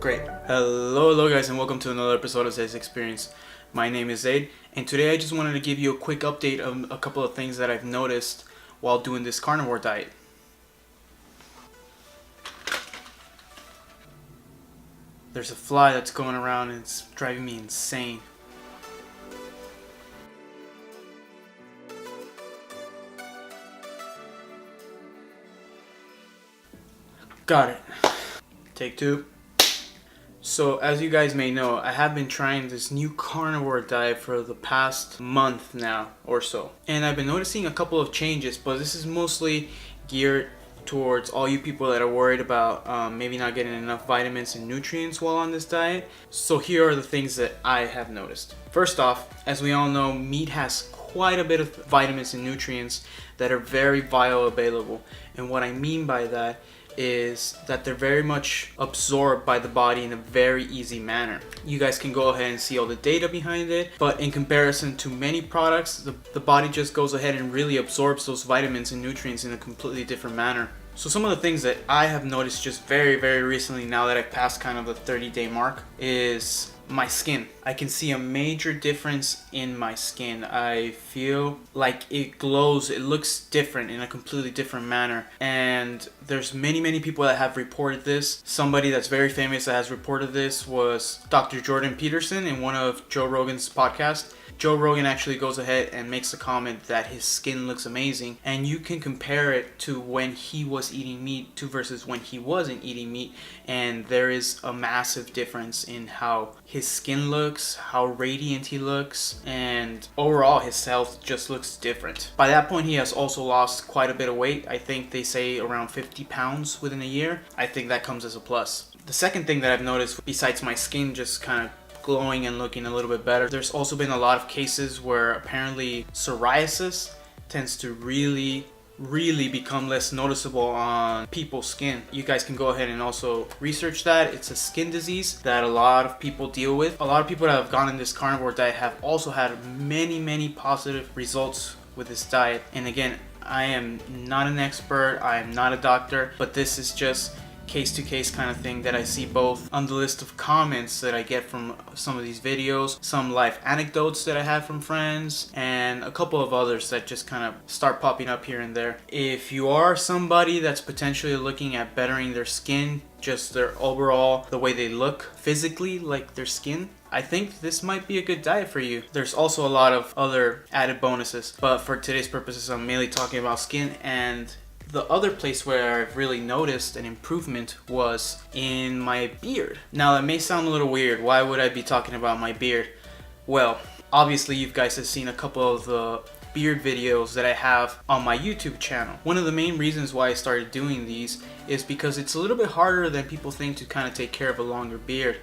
Great. Hello guys, and welcome to another episode of Zaid's Experience. My name is Zaid, and today I just wanted to give you a quick update of a couple of things that I've noticed while doing this carnivore diet. There's a fly that's going around and it's driving me insane. Got it. Take two. So as you guys may know, I have been trying this new carnivore diet for the past month now or so. And I've been noticing a couple of changes, but this is mostly geared towards all you people that are worried about maybe not getting enough vitamins and nutrients while on this diet. So here are the things that I have noticed. First off, as we all know, meat has quite a bit of vitamins and nutrients that are very bioavailable. And what I mean by that is that they're very much absorbed by the body in a very easy manner. You guys can go ahead and see all the data behind it, but in comparison to many products, the body just goes ahead and really absorbs those vitamins and nutrients in a completely different manner. So some of the things that I have noticed just very recently, now that I've passed kind of the 30-day mark, is my skin. I can see a major difference in my skin. I feel like it glows, it looks different in a completely different manner. And there's many people that have reported this. Somebody that's very famous that has reported this was Dr. Jordan Peterson in one of Joe Rogan's podcasts. Joe Rogan actually goes ahead and makes a comment that his skin looks amazing, and you can compare it to when he was eating meat to versus when he wasn't eating meat, and there is a massive difference in how his skin looks, how radiant he looks, and overall his health just looks different. By that point, he has also lost quite a bit of weight. I think they say around 50 pounds within a year. I think that comes as a plus. The second thing that I've noticed, besides my skin just kind of glowing and looking a little bit better, there's also been a lot of cases where apparently psoriasis tends to really become less noticeable on people's skin. You guys can go ahead and also research that. It's a skin disease that a lot of people deal with. A lot of people that have gone in this carnivore diet have also had many positive results with this diet. And again, I am not an expert, I am not a doctor, but this is just case-to-case kind of thing that I see both on the list of comments that I get from some of these videos, some life anecdotes that I have from friends, and a couple of others that just kind of start popping up here and there. If you are somebody that's potentially looking at bettering their skin, just their overall, the way they look physically, like their skin, I think this might be a good diet for you. There's also a lot of other added bonuses, but for today's purposes, I'm mainly talking about skin. And the other place where I've really noticed an improvement was in my beard. Now that may sound a little weird. Why would I be talking about my beard? Well, obviously you guys have seen a couple of the beard videos that I have on my YouTube channel. One of the main reasons why I started doing these is because it's a little bit harder than people think to kind of take care of a longer beard.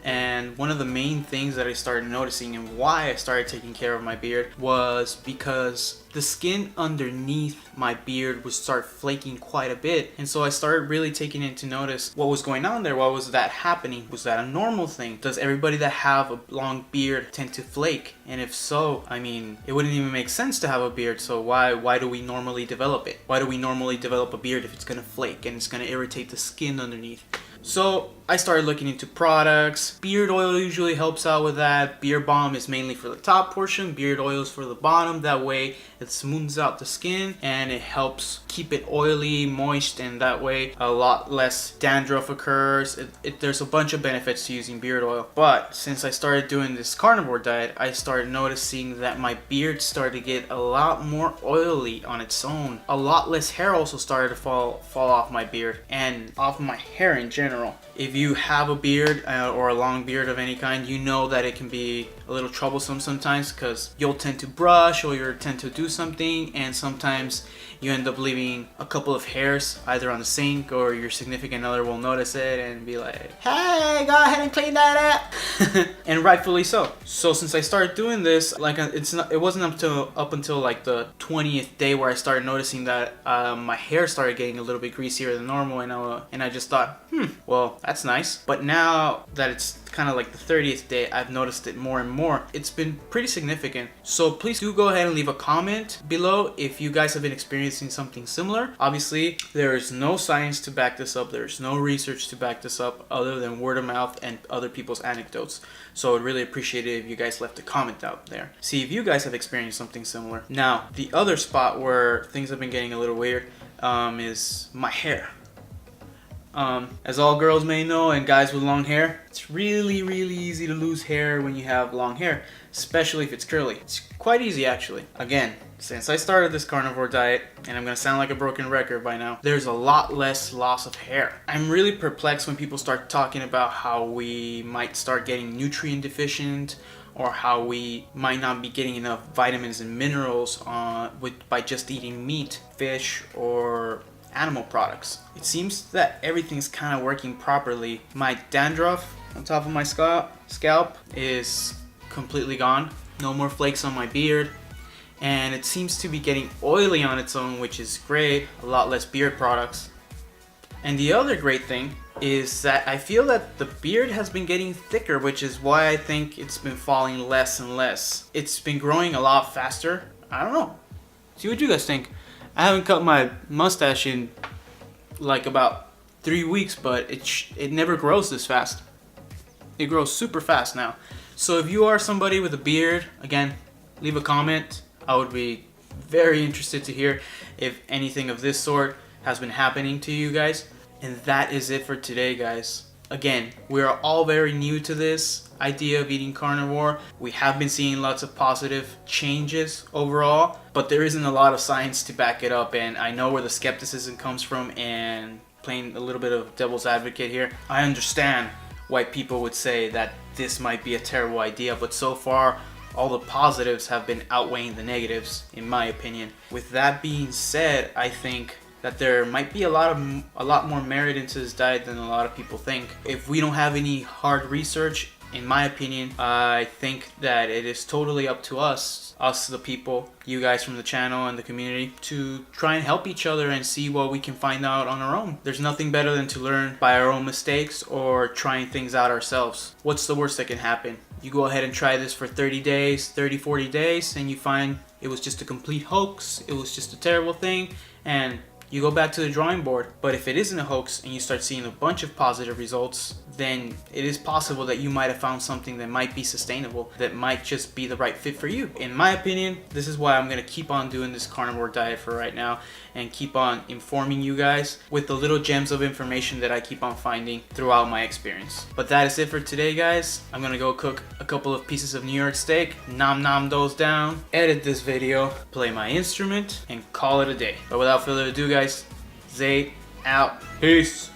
And one of the main things that I started noticing and why I started taking care of my beard was because the skin underneath my beard would start flaking quite a bit. And so I started really taking it to notice what was going on there. Why was that happening? Was that a normal thing? Does everybody that have a long beard tend to flake? And if so, I mean, it wouldn't even make sense to have a beard. So why do we normally develop it? Why do we normally develop a beard if it's gonna flake and it's gonna irritate the skin underneath? So I started looking into products. Beard oil usually helps out with that. Beard balm is mainly for the top portion. Beard oil is for the bottom. That way it smooths out the skin and it helps keep it oily, moist, and that way a lot less dandruff occurs. There's a bunch of benefits to using beard oil. But since I started doing this carnivore diet, I started noticing that my beard started to get a lot more oily on its own. A lot less hair also started to fall off my beard and off my hair in general. If you have a beard or a long beard of any kind, you know that it can be a little troublesome sometimes because you'll tend to brush or you'll tend to do something, and sometimes you end up leaving a couple of hairs either on the sink, or your significant other will notice it and be like, hey, go ahead and clean that up. And rightfully so. So since I started doing this, it wasn't up until like the 20th day where I started noticing that my hair started getting a little bit greasier than normal, and I just thought, well, that's nice. But now that it's kind of like the 30th day, I've noticed it more and more. It's been pretty significant. So please do go ahead and leave a comment below if you guys have been experiencing experiencing something similar. Obviously, there is no science to back this up. There's no research to back this up other than word of mouth and other people's anecdotes. So I'd really appreciate it if you guys left a comment out there. See if you guys have experienced something similar. Now, the other spot where things have been getting a little weird is my hair. As all girls may know, and guys with long hair, it's really easy to lose hair when you have long hair, especially if it's curly. It's quite easy actually. Again, since I started this carnivore diet, and I'm gonna sound like a broken record by now, there's a lot less loss of hair. I'm really perplexed when people start talking about how we might start getting nutrient deficient, or how we might not be getting enough vitamins and minerals by just eating meat, fish, or animal products. It seems that everything's kind of working properly. My dandruff on top of my scalp is completely gone. No more flakes on my beard. And it seems to be getting oily on its own, which is great. A lot less beard products. And the other great thing is that I feel that the beard has been getting thicker, which is why I think it's been falling less and less. It's been growing a lot faster. I don't know. See what you guys think. I haven't cut my mustache in like about 3 weeks, but it never grows this fast. It grows super fast now. So if you are somebody with a beard, again, leave a comment. I would be very interested to hear if anything of this sort has been happening to you guys. And that is it for today, guys. Again, we are all very new to this idea of eating carnivore. We have been seeing lots of positive changes overall, but there isn't a lot of science to back it up, and I know where the skepticism comes from, and playing a little bit of devil's advocate here, I understand why people would say that this might be a terrible idea, but so far all the positives have been outweighing the negatives, in my opinion. With that being said, I think that there might be a lot more merit into this diet than a lot of people think. If we don't have any hard research, in my opinion, I think that it is totally up to us the people, you guys from the channel and the community, to try and help each other and see what we can find out on our own. There's nothing better than to learn by our own mistakes or trying things out ourselves. What's the worst that can happen? You go ahead and try this for 30 days, 30, 40 days, and you find it was just a complete hoax, it was just a terrible thing, and you go back to the drawing board. But if it isn't a hoax and you start seeing a bunch of positive results, then it is possible that you might have found something that might be sustainable, that might just be the right fit for you. In my opinion, this is why I'm going to keep on doing this carnivore diet for right now and keep on informing you guys with the little gems of information that I keep on finding throughout my experience. But that is it for today, guys. I'm going to go cook a couple of pieces of New York steak, nom those down, edit this video, play my instrument, and call it a day. But without further ado, guys, Zayd out. Peace.